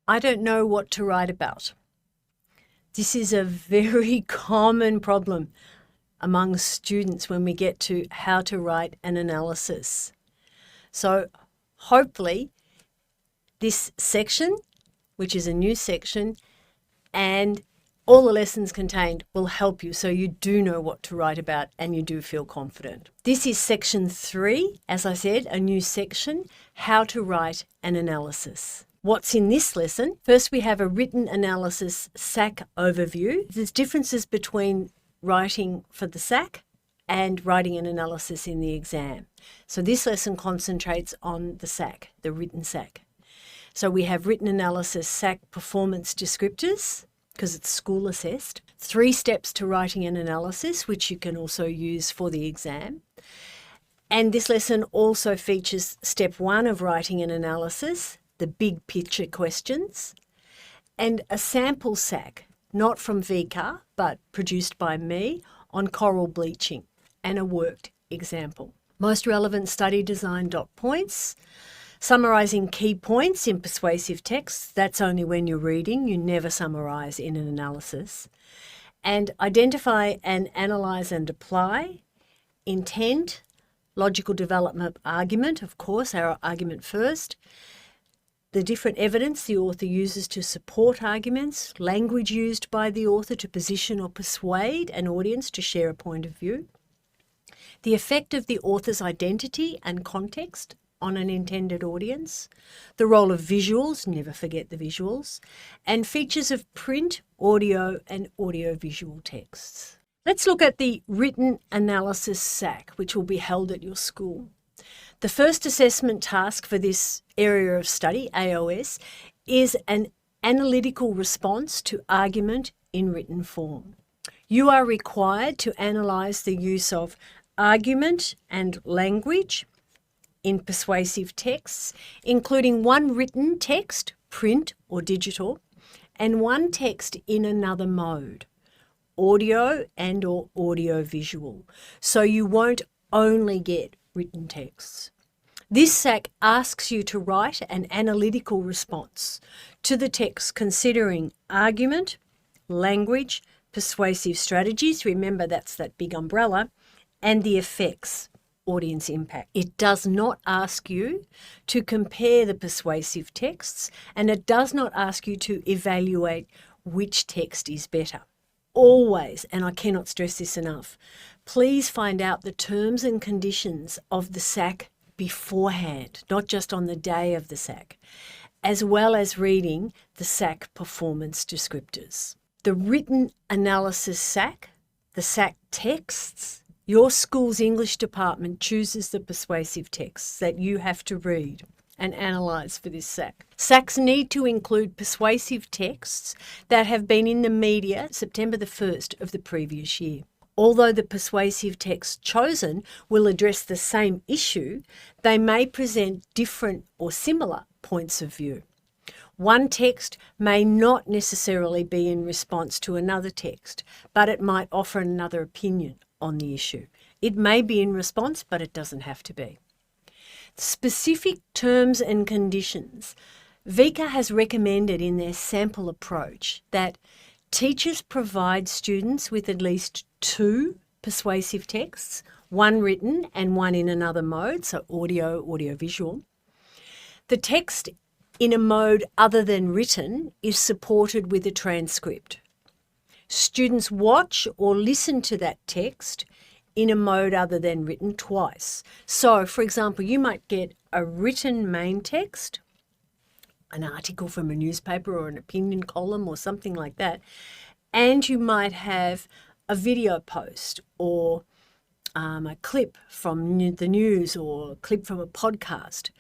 I don't know what to write about. This is a very common problem among students when we get to how to write an analysis. So hopefully this section, which is a new section, and all the lessons contained will help you so you do know what to write about and you do feel confident. This is section 3, as I said, a new section, how to write an analysis. What's in this lesson? First, we have a written analysis SAC overview. There's differences between writing for the SAC and writing an analysis in the exam. So this lesson concentrates on the SAC, the written SAC. So we have written analysis SAC performance descriptors, because it's school assessed. 3 steps to writing an analysis, which you can also use for the exam. And this lesson also features step 1 of writing an analysis, the big picture questions, and a sample SAC, not from VCA, but produced by me, on coral bleaching, and a worked example. Most relevant study design dot points. Summarising key points in persuasive text, that's only when you're reading, you never summarise in an analysis. And identify and analyse and apply. Intent, logical development argument, of course, our argument first. The different evidence the author uses to support arguments, language used by the author to position or persuade an audience to share a point of view. The effect of the author's identity and context on an intended audience, the role of visuals, never forget the visuals, and features of print, audio and audiovisual texts. Let's look at the written analysis SAC, which will be held at your school. The first assessment task for this area of study, AOS, is an analytical response to argument in written form. You are required to analyse the use of argument and language in persuasive texts, including one written text, print or digital, and one text in another mode, audio and or audio-visual. So you won't only get written texts. This SAC asks you to write an analytical response to the text considering argument, language, persuasive strategies, remember that's that big umbrella, and the effects, audience impact. It does not ask you to compare the persuasive texts, and it does not ask you to evaluate which text is better. Always, and I cannot stress this enough, please find out the terms and conditions of the SAC beforehand, not just on the day of the SAC, as well as reading the SAC performance descriptors. The written analysis SAC, the SAC texts, your school's English department chooses the persuasive texts that you have to read and analyse for this SAC. SACs need to include persuasive texts that have been in the media September the 1st of the previous year. Although the persuasive text chosen will address the same issue, they may present different or similar points of view. One text may not necessarily be in response to another text, but it might offer another opinion on the issue. It may be in response, but it doesn't have to be. Specific terms and conditions. VCA has recommended in their sample approach that teachers provide students with at least 2 persuasive texts, one written and one in another mode, so audio, audio-visual. The text in a mode other than written is supported with a transcript. Students watch or listen to that text in a mode other than written twice. So, for example, you might get a written main text, an article from a newspaper or an opinion column or something like that, and you might have a video post or a clip from the news or a clip from a podcast.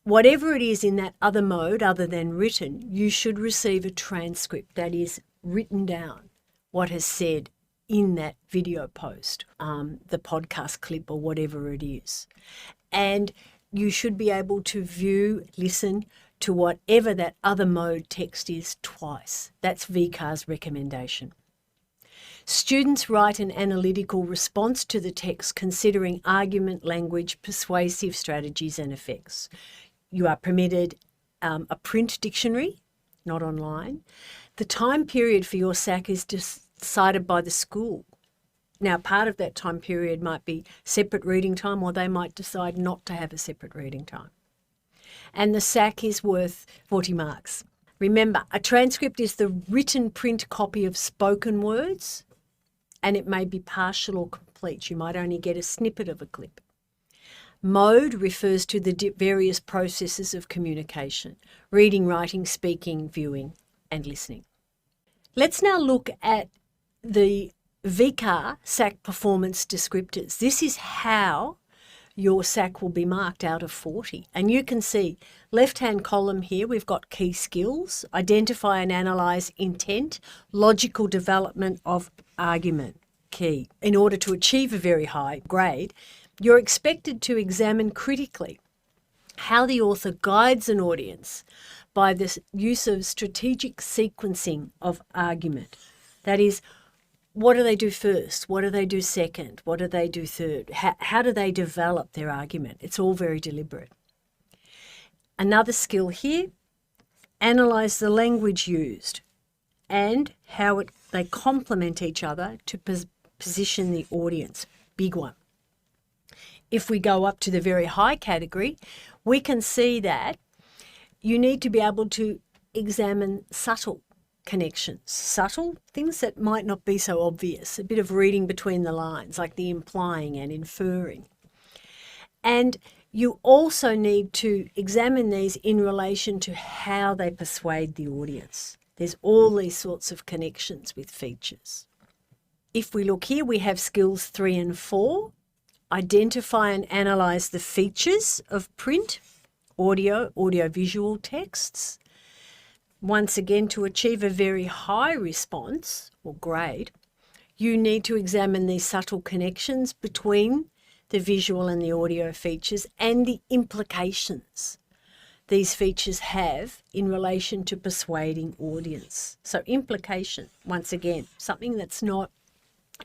Whatever it is in that other mode other than written, you should receive a transcript that is written down what is said in that video post, the podcast clip or whatever it is. And you should be able to view, listen to whatever that other mode text is twice. That's VCA's recommendation. Students write an analytical response to the text considering argument, language, persuasive strategies and effects. You are permitted a print dictionary not online. The time period for your SAC is decided by the school. Now, part of that time period might be separate reading time, or they might decide not to have a separate reading time. And the SAC is worth 40 marks. Remember, a transcript is the written print copy of spoken words, and it may be partial or complete. You might only get a snippet of a clip. Mode refers to the various processes of communication: reading, writing, speaking, viewing, and listening. Let's now look at the VCAR SAC performance descriptors. This is how your SAC will be marked out of 40. And you can see left-hand column here, we've got key skills: identify and analyse intent, logical development of argument, key. In order to achieve a very high grade, you're expected to examine critically how the author guides an audience by the use of strategic sequencing of argument. That is, what do they do first? What do they do second? What do they do third? How do they develop their argument? It's all very deliberate. Another skill here: analyse the language used and how they complement each other to position the audience. Big one. If we go up to the very high category, we can see that you need to be able to examine subtle connections, subtle things that might not be so obvious, a bit of reading between the lines, like the implying and inferring. And you also need to examine these in relation to how they persuade the audience. There's all these sorts of connections with features. If we look here, we have skills 3 and 4. Identify and analyse the features of print, audio-visual texts. Once again, to achieve a very high response or grade, you need to examine these subtle connections between the visual and the audio features and the implications these features have in relation to persuading audience. So implication, once again, something that's not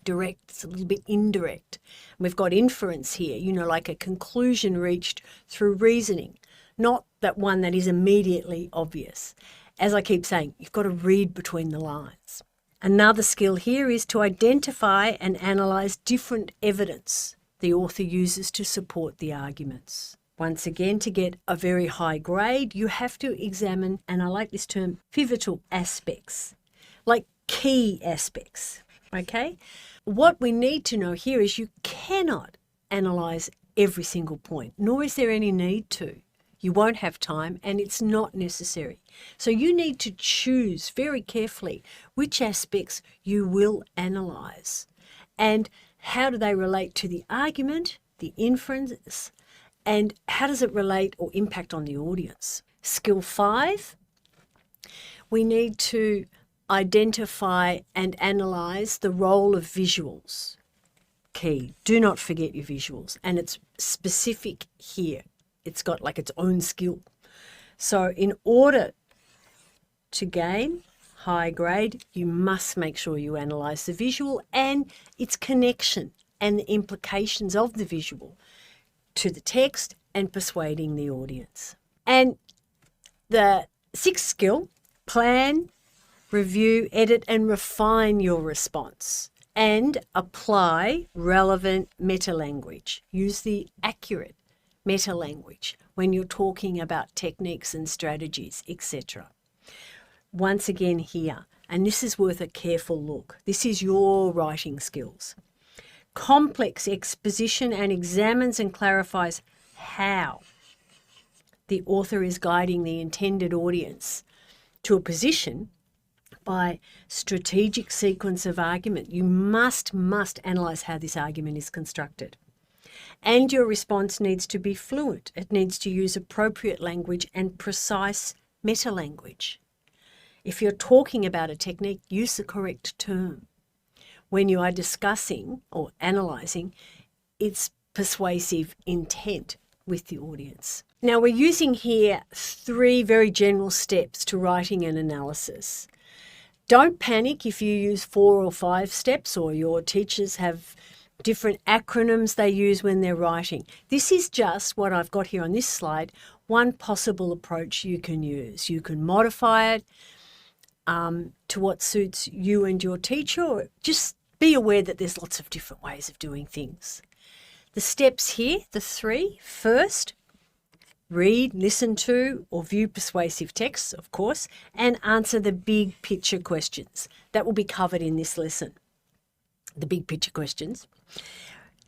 direct, it's a little bit indirect. We've got inference here, like a conclusion reached through reasoning, not that one that is immediately obvious. As I keep saying, you've got to read between the lines. Another skill here is to identify and analyse different evidence the author uses to support the arguments. Once again, to get a very high grade, you have to examine, and I like this term, pivotal aspects, like key aspects, okay? What we need to know here is you cannot analyse every single point, nor is there any need to. You won't have time, and it's not necessary. So you need to choose very carefully which aspects you will analyse and how do they relate to the argument, the inference, and how does it relate or impact on the audience. Skill 5, we need to identify and analyse the role of visuals. Key, do not forget your visuals, and it's specific here. It's got like its own skill. So in order to gain high grade, you must make sure you analyse the visual and its connection and the implications of the visual to the text and persuading the audience. And the 6th skill, plan, review, edit and refine your response and apply relevant meta-language. Use the accurate meta-language when you're talking about techniques and strategies, etc. Once again here, and this is worth a careful look, this is your writing skills. Complex exposition and examines and clarifies how the author is guiding the intended audience to a position by strategic sequence of argument. You must analyse how this argument is constructed. And your response needs to be fluent. It needs to use appropriate language and precise meta-language. If you're talking about a technique, use the correct term. When you are discussing or analysing its persuasive intent with the audience. Now we're using here 3 very general steps to writing an analysis. Don't panic if you use 4 or 5 steps, or your teachers have different acronyms they use when they're writing. This is just what I've got here on this slide, one possible approach you can use. You can modify it to what suits you and your teacher, or just be aware that there's lots of different ways of doing things. The steps here, the 3. First, read, listen to, or view persuasive texts, of course, and answer the big picture questions. That will be covered in this lesson, the big picture questions.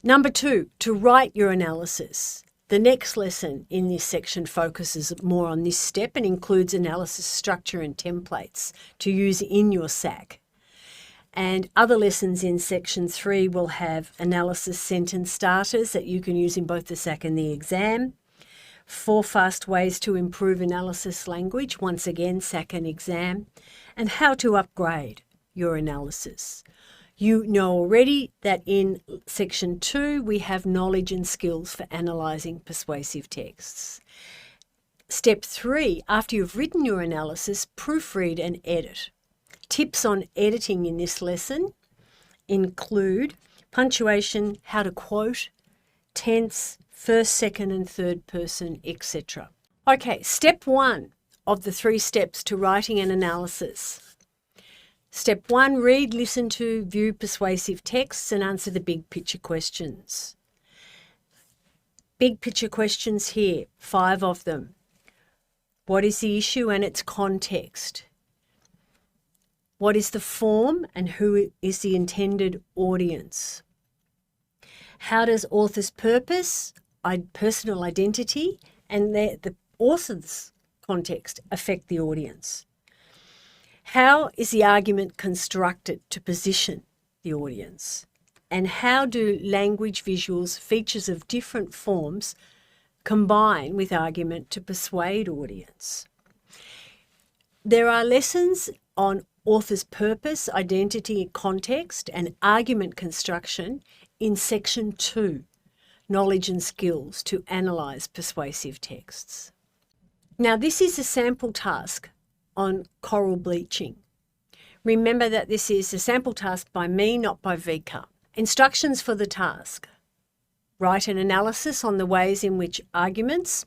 Number 2, to write your analysis. The next lesson in this section focuses more on this step and includes analysis structure and templates to use in your SAC. And other lessons in section 3 will have analysis sentence starters that you can use in both the SAC and the exam. 4 fast ways to improve analysis language, once again SAC and exam, and how to upgrade your analysis. You know already that in section 2 we have knowledge and skills for analysing persuasive texts. Step 3, after you've written your analysis, proofread and edit. Tips on editing in this lesson include punctuation, how to quote, tense, first, second and third person, etc. Okay, step 1 of the 3 steps to writing an analysis. Step 1, read, listen to, view persuasive texts and answer the big picture questions. Big picture questions here, 5 of them. What is the issue and its context? What is the form and who is the intended audience? How does author's purpose, personal identity, and the author's context affect the audience? How is the argument constructed to position the audience? And how do language, visuals, features of different forms combine with argument to persuade audience? There are lessons on author's purpose, identity, context, and argument construction in section 2, knowledge and skills to analyse persuasive texts. Now, this is a sample task on coral bleaching. Remember that this is a sample task by me, not by VCA. Instructions for the task. Write an analysis on the ways in which argument,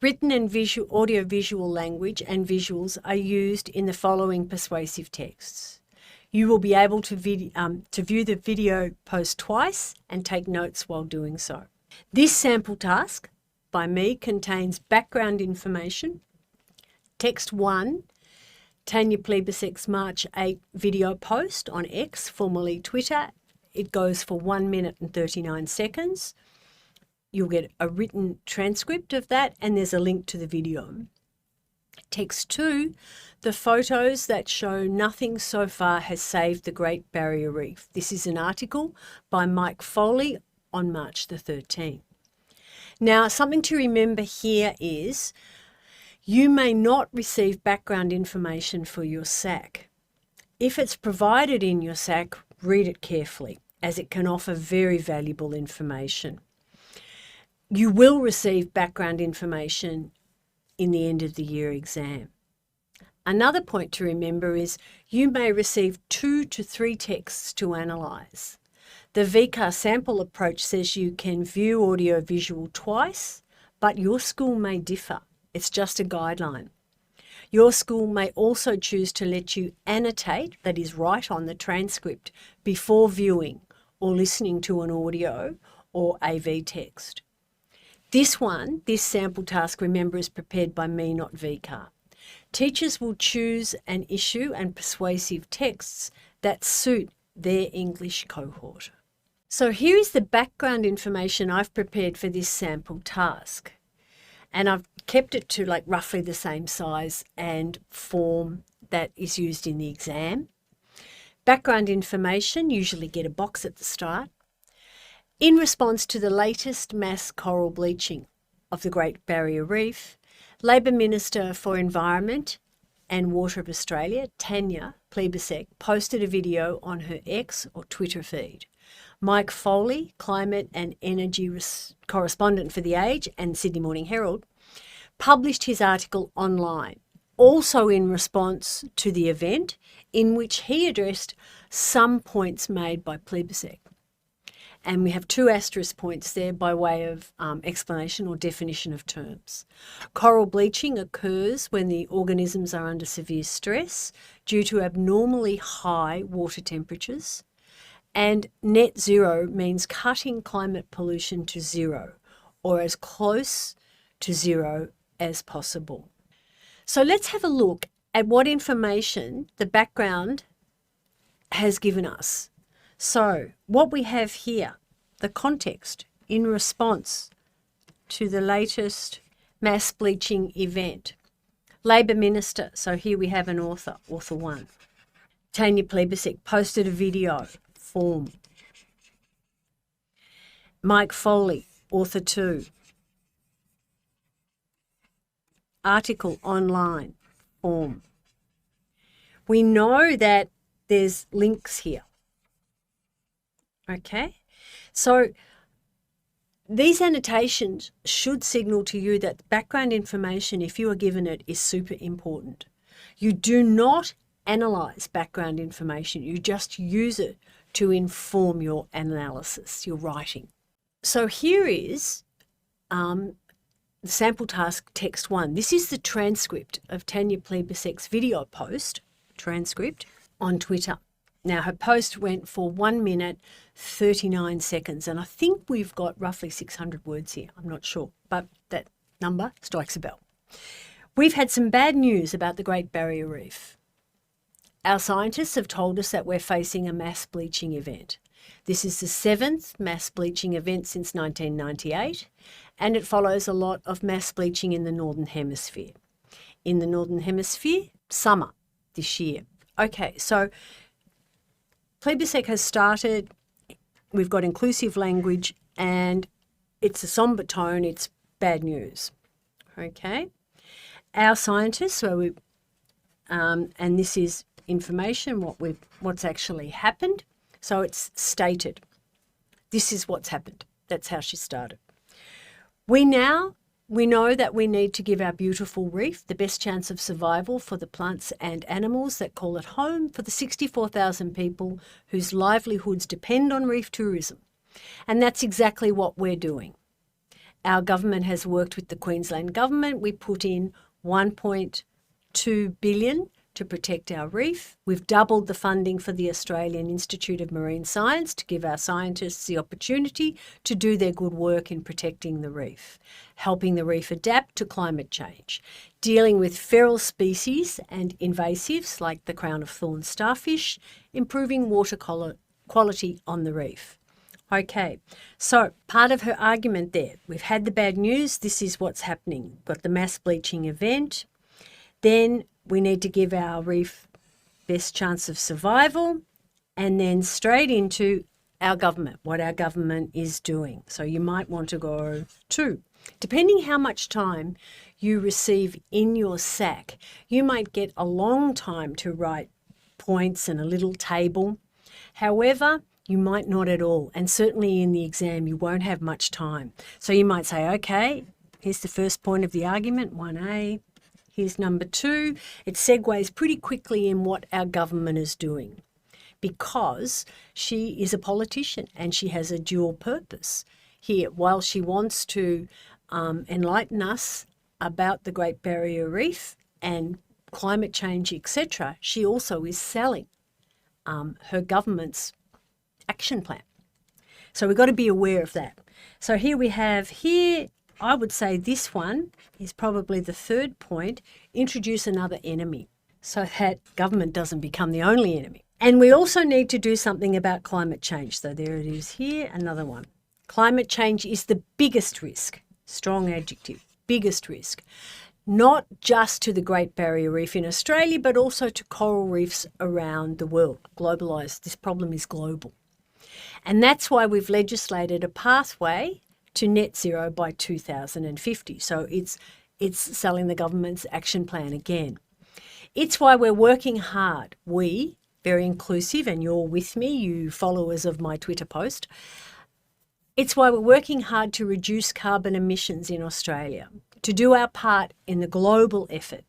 written and audio-visual language and visuals are used in the following persuasive texts. You will be able to view the video post twice and take notes while doing so. This sample task by me contains background information. Text 1, Tanya Plibesek's March 8 video post on X, formerly Twitter. It goes for 1 minute and 39 seconds. You'll get a written transcript of that and there's a link to the video. Text 2, the photos that show nothing so far has saved the Great Barrier Reef. This is an article by Mike Foley on March the 13th. Now, something to remember here is you may not receive background information for your SAC. If it's provided in your SAC, read it carefully, as it can offer very valuable information. You will receive background information in the end of the year exam. Another point to remember is you may receive 2 to 3 texts to analyse. The VCA sample approach says you can view audio-visual twice, but your school may differ. It's just a guideline. Your school may also choose to let you annotate, that is, write on the transcript before viewing or listening to an audio or AV text. This sample task, remember, is prepared by me, not VCA. Teachers will choose an issue and persuasive texts that suit their English cohort. So here is the background information I've prepared for this sample task. And I've kept it to like roughly the same size and form that is used in the exam. Background information, usually get a box at the start. In response to the latest mass coral bleaching of the Great Barrier Reef, Labor Minister for Environment and Water of Australia, Tanya Plibersek, posted a video on her X or Twitter feed. Mike Foley, climate and energy correspondent for The Age and Sydney Morning Herald, published his article online, also in response to the event, in which he addressed some points made by Plibersek. And we have 2 asterisk points there by way of explanation or definition of terms. Coral bleaching occurs when the organisms are under severe stress due to abnormally high water temperatures. And net zero means cutting climate pollution to zero, or as close to zero as possible. So let's have a look at what information the background has given us. So what we have here, the context in response to the latest mass bleaching event. Labor Minister, so here we have an author, author 1. Tanya Plibersek posted a video, form. Mike Foley, author 2. Article online, form. We know that there's links here. Okay, so these annotations should signal to you that background information, if you are given it, is super important. You do not analyse background information, you just use it to inform your analysis, your writing. So here is the sample task text 1. This is the transcript of Tanya Plibersek's video post, transcript, on Twitter. Now, her post went for 1 minute, 39 seconds, and I think we've got roughly 600 words here. I'm not sure, but that number strikes a bell. We've had some bad news about the Great Barrier Reef. Our scientists have told us that we're facing a mass bleaching event. This is the 7th mass bleaching event since 1998, and it follows a lot of mass bleaching in the Northern Hemisphere. In the Northern Hemisphere, summer this year. Okay, so Plibersek has started, we've got inclusive language, and it's a somber tone, it's bad news. Okay, our scientists, and this is information, what's actually happened. So it's stated, this is what's happened. That's how she started. We know that we need to give our beautiful reef the best chance of survival for the plants and animals that call it home, for the 64,000 people whose livelihoods depend on reef tourism. And that's exactly what we're doing. Our government has worked with the Queensland government. We put in $1.2 billion to protect our reef. We've doubled the funding for the Australian Institute of Marine Science to give our scientists the opportunity to do their good work in protecting the reef, helping the reef adapt to climate change, dealing with feral species and invasives like the crown of thorns starfish, improving water quality on the reef. Okay, so part of her argument there, we've had the bad news, this is what's happening. We've got the mass bleaching event, then we need to give our reef best chance of survival, and then straight into our government, what our government is doing. So you might want to go to, depending how much time you receive in your SAC, you might get a long time to write points and a little table. However, you might not at all, and certainly in the exam you won't have much time. So you might say, okay, here's the first point of the argument, 1A. Here's number 2. It segues pretty quickly in what our government is doing, because she is a politician and she has a dual purpose here. While she wants to enlighten us about the Great Barrier Reef and climate change, etc., she also is selling her government's action plan. So we've got to be aware of that. So here we have I would say this one is probably the third point, introduce another enemy so that government doesn't become the only enemy. And we also need to do something about climate change. So there it is here, another one. Climate change is the biggest risk, strong adjective, biggest risk, not just to the Great Barrier Reef in Australia, but also to coral reefs around the world, globalised. This problem is global. And that's why we've legislated a pathway to net zero by 2050. So it's selling the government's action plan again. It's why we're working hard. We, very inclusive, and you're with me, you followers of my Twitter post. It's why we're working hard to reduce carbon emissions in Australia, to do our part in the global effort.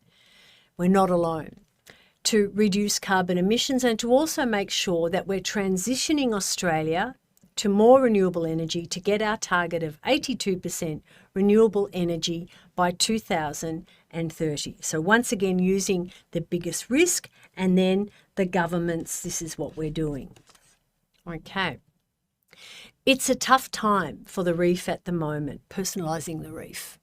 We're not alone. To reduce carbon emissions and to also make sure that we're transitioning Australia to more renewable energy to get our target of 82% renewable energy by 2030. So once again, using the biggest risk and then the governments, this is what we're doing. Okay. It's a tough time for the reef at the moment, personalising the reef.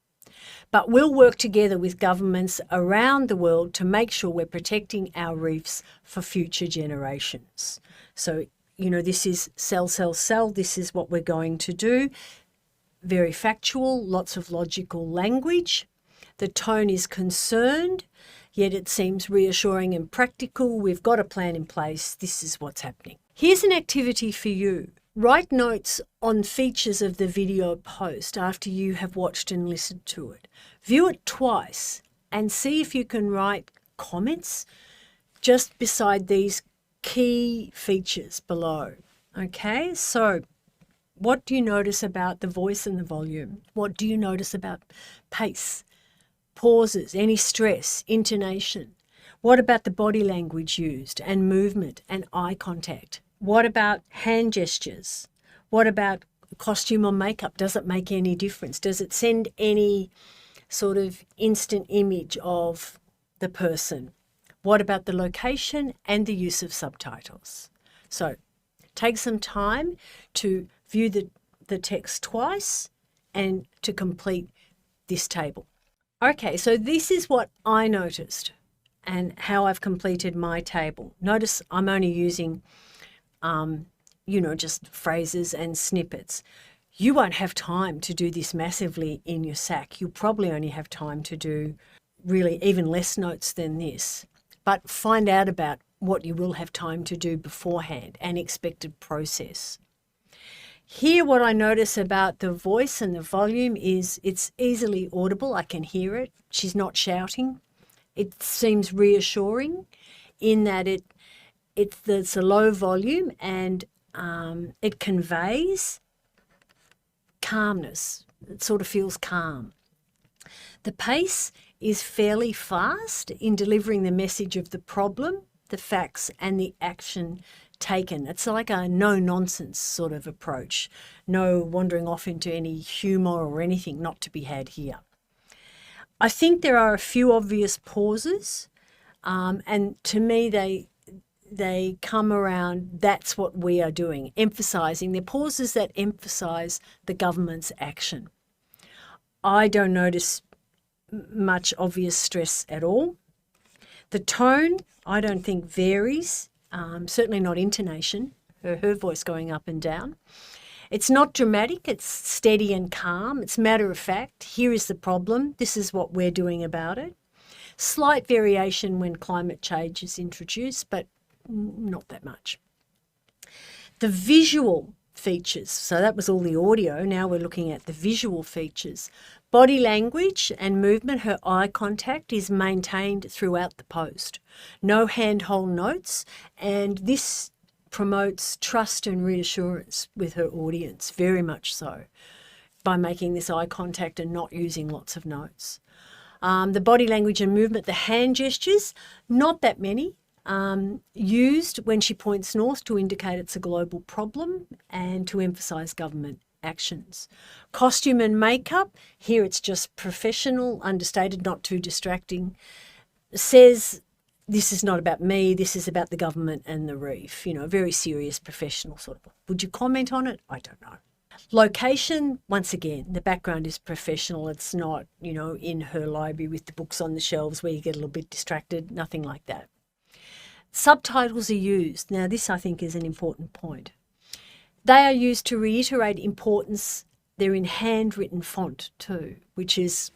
But we'll work together with governments around the world to make sure we're protecting our reefs for future generations. So, you know, this is sell, sell, sell. This is what we're going to do. Very factual, lots of logical language. The tone is concerned, yet it seems reassuring and practical. We've got a plan in place. This is what's happening. Here's an activity for you. Write notes on features of the video post after you have watched and listened to it. View it twice and see if you can write comments just beside these key features below. Okay, so what do you notice about the voice and the volume? What do you notice about pace, pauses, any stress, intonation? What about the body language used and movement and eye contact? What about hand gestures? What about costume or makeup? Does it make any difference? Does it send any sort of instant image of the person? What about the location and the use of subtitles? So take some time to view the text twice and to complete this table. Okay, so this is what I noticed and how I've completed my table. Notice I'm only using just phrases and snippets. You won't have time to do this massively in your SAC. You'll probably only have time to do really even less notes than this. But find out about what you will have time to do beforehand and expected process. Here, what I notice about the voice and the volume is it's easily audible. I can hear it. She's not shouting. It seems reassuring in that it's a low volume and it conveys calmness. It sort of feels calm. The pace is fairly fast in delivering the message of the problem, the facts and the action taken. It's like a no-nonsense sort of approach. No wandering off into any humour or anything not to be had here. I think there are a few obvious pauses and to me they come around, that's what we are doing, emphasising. They're pauses that emphasise the government's action. I don't notice much obvious stress at all. The tone, I don't think varies, certainly not intonation, her voice going up and down. It's not dramatic, it's steady and calm, it's matter of fact. Here is the problem, this is what we're doing about it. Slight variation when climate change is introduced, but not that much. The visual features, so that was all the audio, now we're looking at the visual features. Body language and movement, her eye contact is maintained throughout the post. No hand-hold notes, and this promotes trust and reassurance with her audience, very much so, by making this eye contact and not using lots of notes. The body language and movement, the hand gestures, not that many. Used when she points north to indicate it's a global problem and to emphasise government actions. Costume and makeup, here it's just professional, understated, not too distracting. Says this is not about me, this is about the government and the reef, very serious professional sort of. Would you comment on it? I don't know. Location, once again, the background is professional. It's not, in her library with the books on the shelves where you get a little bit distracted, nothing like that. Subtitles are used. Now, this I think is an important point. They are used to reiterate importance. They're in handwritten font too, which is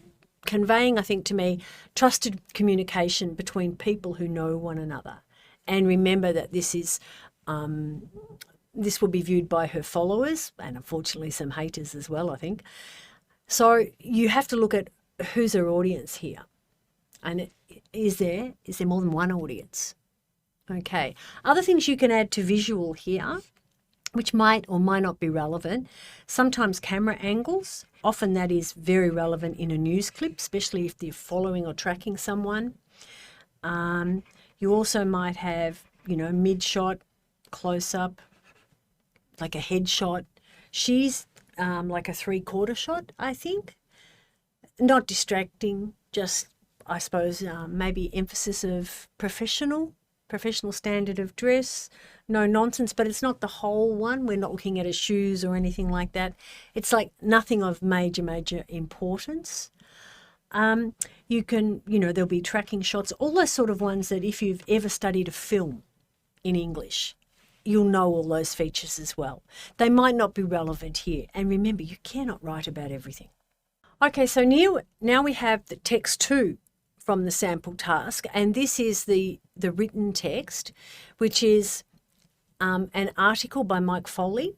conveying, I think, to me, trusted communication between people who know one another. And remember that this will be viewed by her followers and unfortunately some haters as well, I think. So you have to look at who's her audience here. And is there more than one audience? Okay. Other things you can add to visual here, which might or might not be relevant. Sometimes camera angles. Often that is very relevant in a news clip, especially if they're following or tracking someone. You also might have, mid-shot, close-up, like a headshot. She's like a 3/4 shot, I think. Not distracting, just, I suppose, maybe emphasis of professional standard of dress, no nonsense, but it's not the whole one. We're not looking at her shoes or anything like that. It's like nothing of major importance. You can, there'll be tracking shots, all those sort of ones that if you've ever studied a film in English, you'll know all those features as well. They might not be relevant here. And remember, you cannot write about everything. Okay, so now we have the text 2 from the sample task, and this is the written text, which is an article by Mike Foley.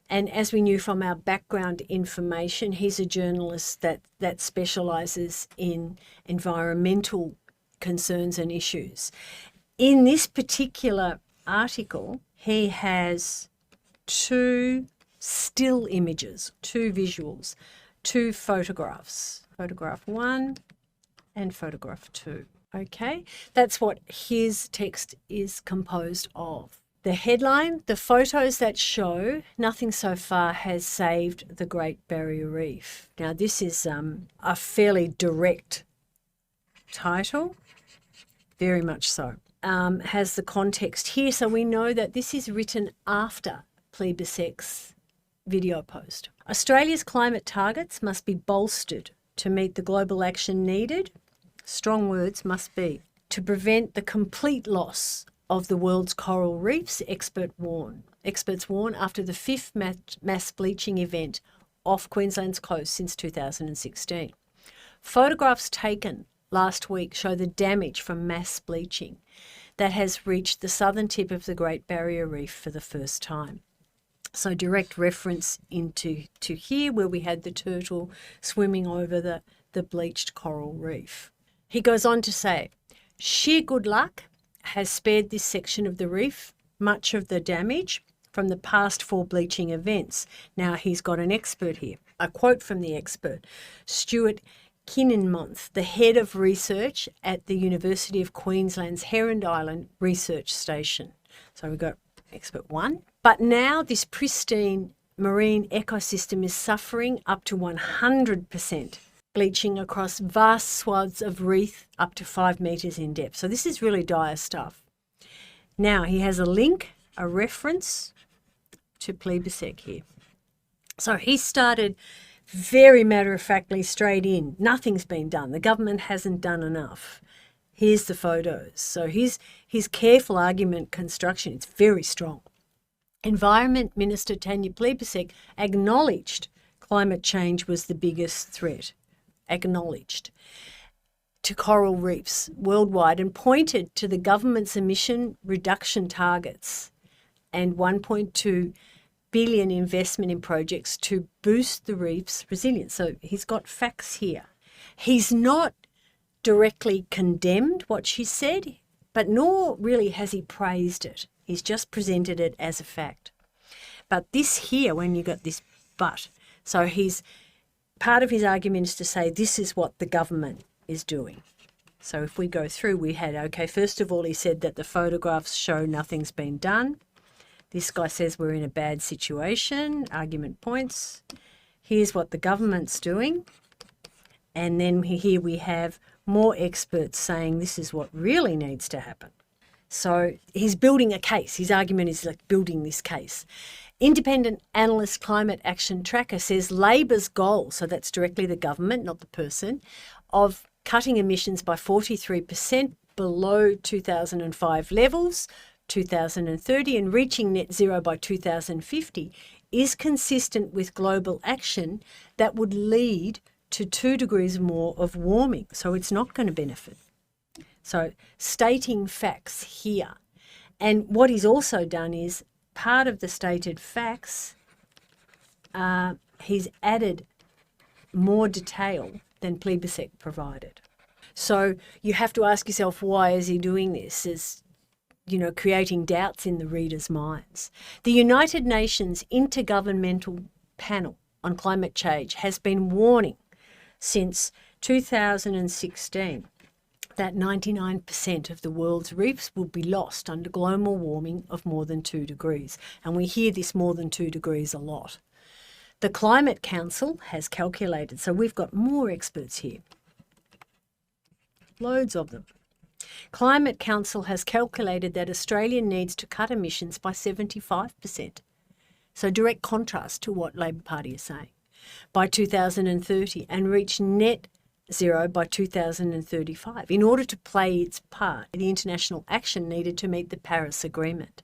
And as we knew from our background information, he's a journalist that specialises in environmental concerns and issues. In this particular article, he has 2 still images, 2 visuals, 2 photographs, photograph 1 and photograph 2. Okay, that's what his text is composed of. The headline, the photos that show nothing so far has saved the Great Barrier Reef. Now, this is a fairly direct title, very much so. Has the context here, so we know that this is written after Plebisec's video post. Australia's climate targets must be bolstered to meet the global action needed, strong words must be, to prevent the complete loss of the world's coral reefs, experts warn after the 5th mass bleaching event off Queensland's coast since 2016. Photographs taken last week show the damage from mass bleaching that has reached the southern tip of the Great Barrier Reef for the first time. So direct reference into here where we had the turtle swimming over the bleached coral reef. He goes on to say, sheer good luck has spared this section of the reef much of the damage from the past 4 bleaching events. Now he's got an expert here, a quote from the expert, Stuart Kininmonth, the head of research at the University of Queensland's Heron Island Research Station. So we've got expert 1. But now this pristine marine ecosystem is suffering up to 100% bleaching across vast swaths of reef up to 5 metres in depth. So this is really dire stuff. Now he has a link, a reference to Plebisec here. So he started very matter-of-factly straight in. Nothing's been done. The government hasn't done enough. Here's the photos. So his careful argument construction, it's very strong. Environment Minister Tanya Plibersek acknowledged climate change was the biggest threat, acknowledged, to coral reefs worldwide, and pointed to the government's emission reduction targets and 1.2 billion investment in projects to boost the reef's resilience. So he's got facts here. He's not directly condemned what she said, but nor really has he praised it. He's just presented it as a fact. But this here, when you got this but, so part of his argument is to say this is what the government is doing. So if we go through, we had, okay, first of all, he said that the photographs show nothing's been done. This guy says we're in a bad situation, argument points. Here's what the government's doing. And then here we have more experts saying this is what really needs to happen. So he's building a case. His argument is like building this case. Independent analyst Climate Action Tracker says Labor's goal, so that's directly the government, not the person, of cutting emissions by 43% below 2005 levels, 2030, and reaching net zero by 2050 is consistent with global action that would lead to 2 degrees more of warming. So it's not going to benefit. So stating facts here. And what he's also done is part of the stated facts, he's added more detail than Plibersek provided. So you have to ask yourself, why is he doing this? Is, creating doubts in the readers' minds. The United Nations Intergovernmental Panel on Climate Change has been warning since 2016 that 99% of the world's reefs will be lost under global warming of more than 2 degrees. And we hear this more than 2 degrees a lot. The Climate Council has calculated, so we've got more experts here, loads of them. Climate Council has calculated that Australia needs to cut emissions by 75%. So direct contrast to what Labor Party is saying, by 2030 and reach net zero by 2035. In order to play its part, the international action needed to meet the Paris Agreement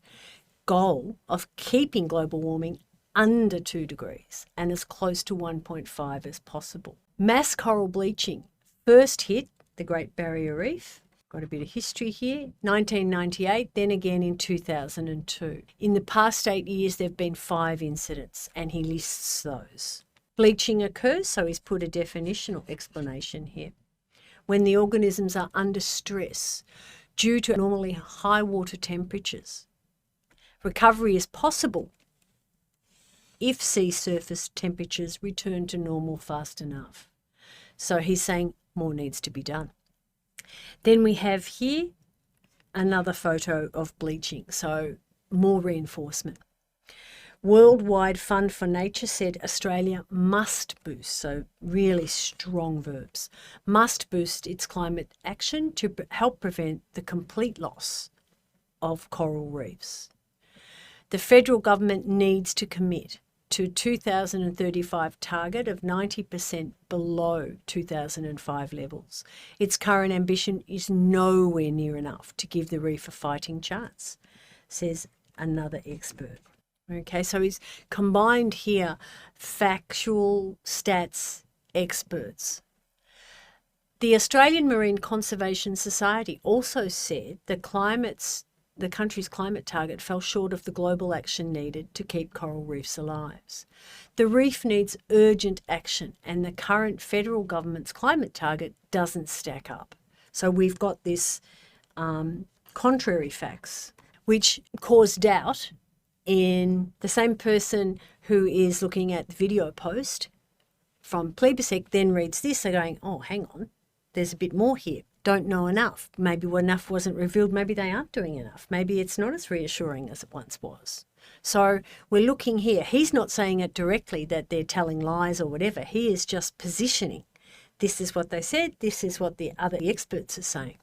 goal of keeping global warming under 2 degrees and as close to 1.5 as possible. Mass coral bleaching first hit the Great Barrier Reef. Got a bit of history here. 1998, then again in 2002. In the past 8 years, there have been 5 incidents, and he lists those. Bleaching occurs, so he's put a definitional explanation here. When the organisms are under stress due to normally high water temperatures. Recovery is possible if sea surface temperatures return to normal fast enough. So he's saying more needs to be done. Then we have here another photo of bleaching, so more reinforcement. Worldwide Fund for Nature said Australia must boost, so really strong verbs, must boost its climate action to help prevent the complete loss of coral reefs. The federal government needs to commit to 2035 target of 90% below 2005 levels. Its current ambition is nowhere near enough to give the reef a fighting chance, says another expert. Okay, so he's combined here factual stats experts. The Australian Marine Conservation Society also said the country's climate target fell short of the global action needed to keep coral reefs alive. The reef needs urgent action, and the current federal government's climate target doesn't stack up. So we've got this contrary facts, which cause doubt in the same person who is looking at the video post from Plebiscite, then reads this, they're going, oh, hang on, there's a bit more here. Don't know enough. Maybe enough wasn't revealed. Maybe they aren't doing enough. Maybe it's not as reassuring as it once was. So we're looking here. He's not saying it directly that they're telling lies or whatever. He is just positioning. This is what they said. This is what the other experts are saying.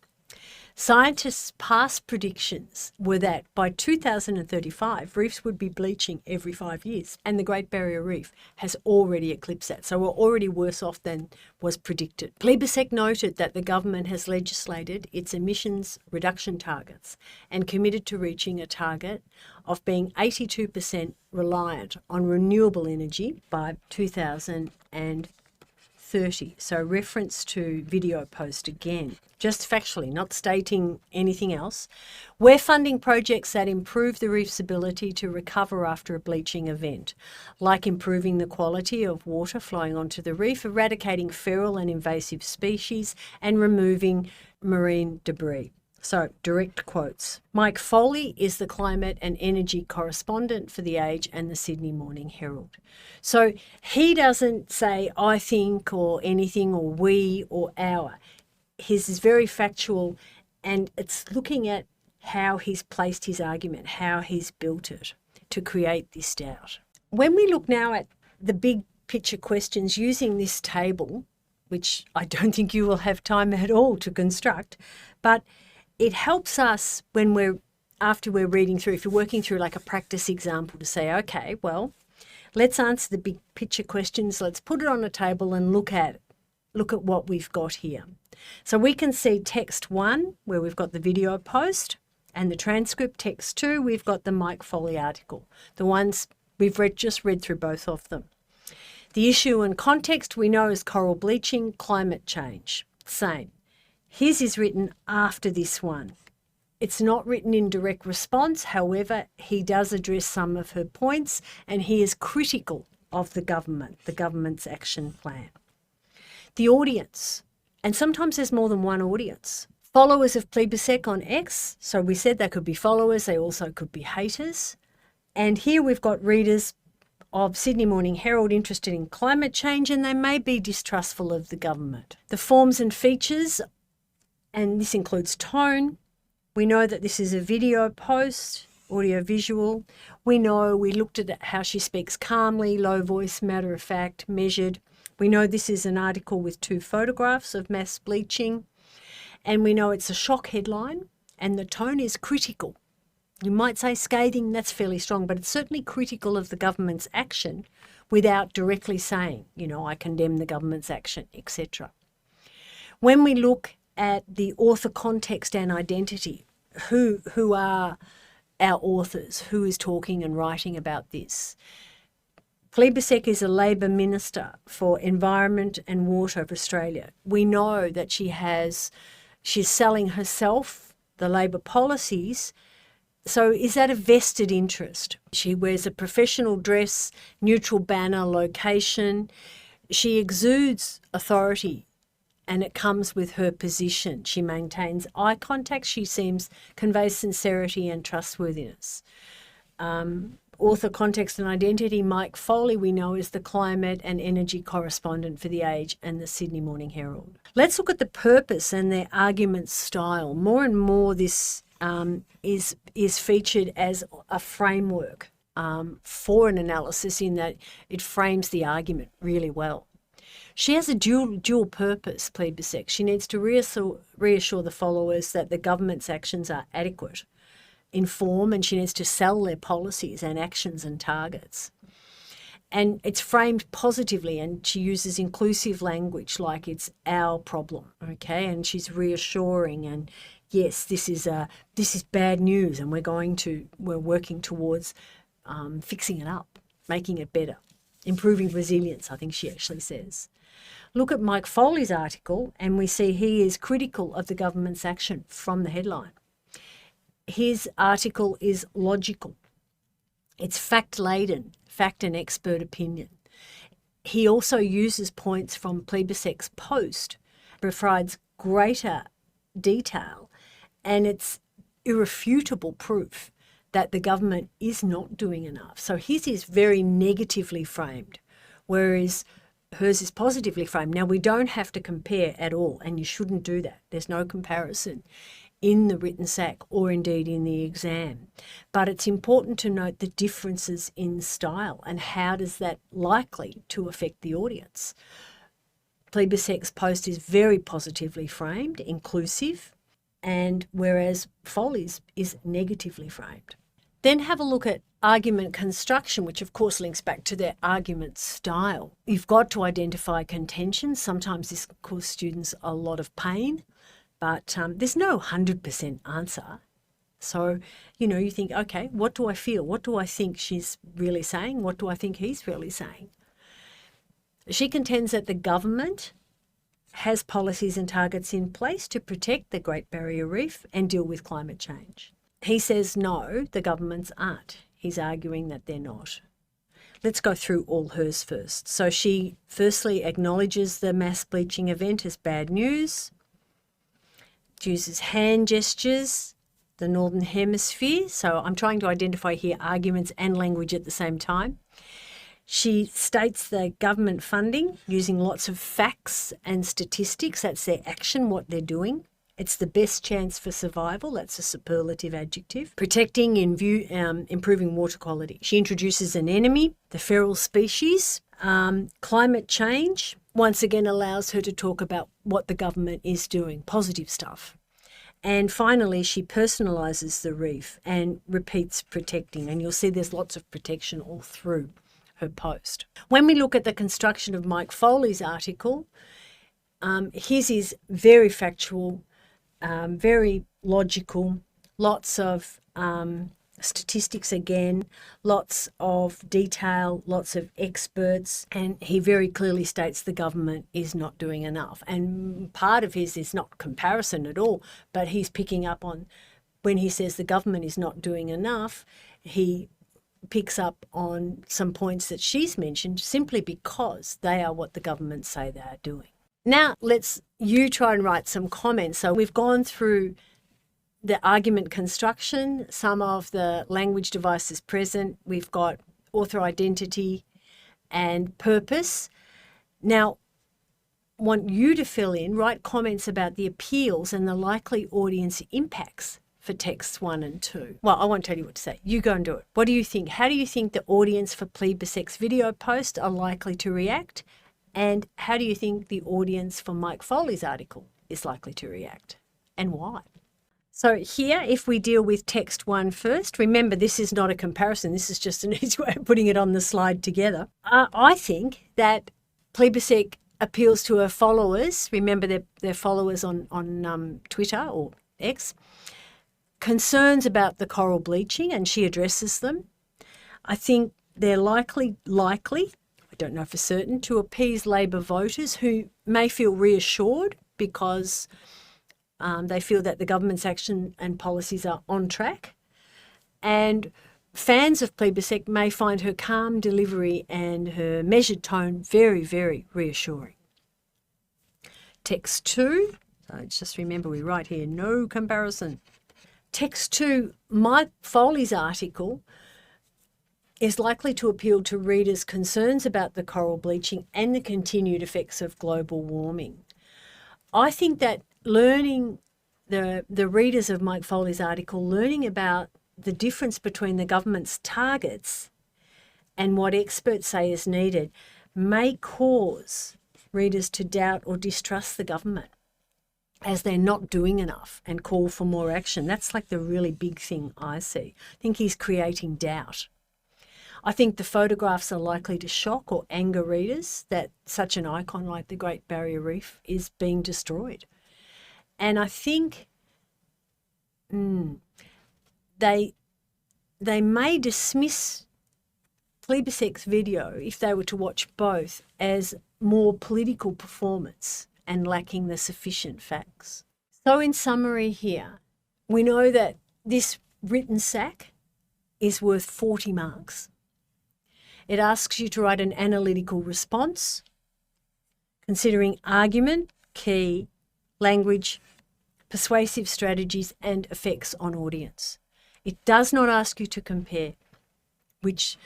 Scientists' past predictions were that by 2035, reefs would be bleaching every 5 years, and the Great Barrier Reef has already eclipsed that. So we're already worse off than was predicted. Plebiscite noted that the government has legislated its emissions reduction targets and committed to reaching a target of being 82% reliant on renewable energy by 2030. So reference to video post again, just factually, not stating anything else. We're funding projects that improve the reef's ability to recover after a bleaching event, like improving the quality of water flowing onto the reef, eradicating feral and invasive species, and removing marine debris. So, direct quotes. Mike Foley is the climate and energy correspondent for The Age and the Sydney Morning Herald. So, he doesn't say, I think, or anything, or we, or our. His is very factual, and it's looking at how he's placed his argument, how he's built it to create this doubt. When we look now at the big picture questions using this table, which I don't think you will have time at all to construct, but it helps us when after we're reading through, if you're working through like a practice example, to say, okay, well, let's answer the big picture questions. Let's put it on a table and look at what we've got here. So we can see text 1, where we've got the video post, and the transcript. Text 2, we've got the Mike Foley article, the ones we've just read through both of them. The issue and context we know is coral bleaching, climate change. Same. His is written after this one. It's not written in direct response. However, he does address some of her points, and he is critical of the government's action plan. The audience, and sometimes there's more than one audience. Followers of Plebiscite on X, so we said they could be followers, they also could be haters. And here we've got readers of Sydney Morning Herald interested in climate change, and they may be distrustful of the government. The forms and features And this includes tone. We know that this is a video post, audio-visual. We looked at how she speaks calmly, low voice, matter of fact, measured. We know this is an article with 2 photographs of mass bleaching. And we know it's a shock headline, and the tone is critical. You might say scathing, that's fairly strong, but it's certainly critical of the government's action without directly saying, I condemn the government's action, etc. When we look at the author context and identity, who are our authors? Who is talking and writing about this? Plibersek is a Labor Minister for Environment and Water of Australia. We know that she's selling herself, the Labor policies. So is that a vested interest? She wears a professional dress, neutral banner, location. She exudes authority, and it comes with her position. She maintains eye contact. She conveys sincerity and trustworthiness. Author context and identity, Mike Foley, we know, is the climate and energy correspondent for The Age and the Sydney Morning Herald. Let's look at the purpose and their argument style. More and more this is featured as a framework for an analysis, in that it frames the argument really well. She has a dual purpose, Plibersek. She needs to reassure the followers that the government's actions are adequate in form, and she needs to sell their policies and actions and targets. And it's framed positively, and she uses inclusive language like it's our problem, okay? And she's reassuring, and yes, this is bad news, and we're working towards fixing it up, making it better, improving resilience, I think she actually says. Look at Mike Foley's article, and we see he is critical of the government's action from the headline. His article is logical. It's fact-laden, fact and expert opinion. He also uses points from Plibersek's post, provides greater detail, and it's irrefutable proof that the government is not doing enough. So his is very negatively framed, whereas hers is positively framed. Now, we don't have to compare at all, and you shouldn't do that. There's no comparison in the written SAC or indeed in the exam. But it's important to note the differences in style and how does that likely to affect the audience. Plibersek's post is very positively framed, inclusive, and whereas Foley's is negatively framed. Then have a look at argument construction, which of course links back to their argument style. You've got to identify contention. Sometimes this causes students a lot of pain, but there's no 100% answer. So, you think, okay, what do I feel? What do I think she's really saying? What do I think he's really saying? She contends that the government has policies and targets in place to protect the Great Barrier Reef and deal with climate change. He says no, the governments aren't. He's arguing that they're not. Let's go through all hers first. So she firstly acknowledges the mass bleaching event as bad news. She uses hand gestures, the Northern Hemisphere. So I'm trying to identify here arguments and language at the same time. She states the government funding using lots of facts and statistics. That's their action, what they're doing. It's the best chance for survival. That's a superlative adjective. Protecting, improving water quality. She introduces an enemy, the feral species. Climate change, once again, allows her to talk about what the government is doing, positive stuff. And finally, she personalises the reef and repeats protecting. And you'll see there's lots of protection all through her post. When we look at the construction of Mike Foley's article, his is very factual, very logical, lots of statistics again, lots of detail, lots of experts, and he very clearly states the government is not doing enough. And part of his is not comparison at all, but he's picking up on when he says the government is not doing enough, he picks up on some points that she's mentioned simply because they are what the government say they are doing. Now, you try and write some comments. So we've gone through the argument construction, some of the language devices present. We've got author identity and purpose. Now, want you to fill in, write comments about the appeals and the likely audience impacts for texts 1 and 2. Well, I won't tell you what to say. You go and do it. What do you think? How do you think the audience for Plebiscite's video post are likely to react? And how do you think the audience for Mike Foley's article is likely to react? And why? So here, if we deal with text 1 first, remember this is not a comparison. This is just an easy way of putting it on the slide together. I think that Plebiscite appeals to her followers. Remember their followers on Twitter or X. Concerns about the coral bleaching, and she addresses them. I think they're likely, I don't know for certain, to appease Labor voters who may feel reassured because they feel that the government's action and policies are on track. And fans of Plebiscite may find her calm delivery and her measured tone very, very reassuring. Text 2, so just remember we write here, no comparison. Text 2, Mike Foley's article is likely to appeal to readers' concerns about the coral bleaching and the continued effects of global warming. I think that learning, the readers of Mike Foley's article, learning about the difference between the government's targets and what experts say is needed may cause readers to doubt or distrust the government as they're not doing enough and call for more action. That's like the really big thing I see. I think he's creating doubt. I think the photographs are likely to shock or anger readers that such an icon like the Great Barrier Reef is being destroyed. And I think they may dismiss Plebiscite's video, if they were to watch both, as more political performance and lacking the sufficient facts. So in summary here, we know that this written SAC is worth 40 marks. It asks you to write an analytical response, considering argument, key, language, persuasive strategies, and effects on audience. It does not ask you to compare which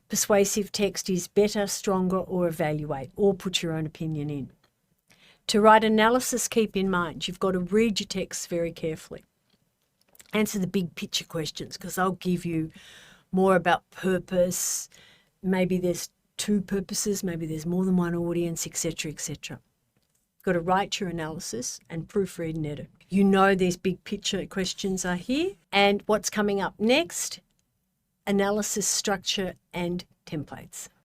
persuasive text is better, stronger, or evaluate, or put your own opinion in. To write analysis, keep in mind, you've got to read your text very carefully. Answer the big picture questions, because they'll give you more about purpose. Maybe there's 2 purposes, maybe there's more than one audience, etc., etc. You've got to write your analysis and proofread and edit. You know these big picture questions are here. And what's coming up next? Analysis, structure, and templates.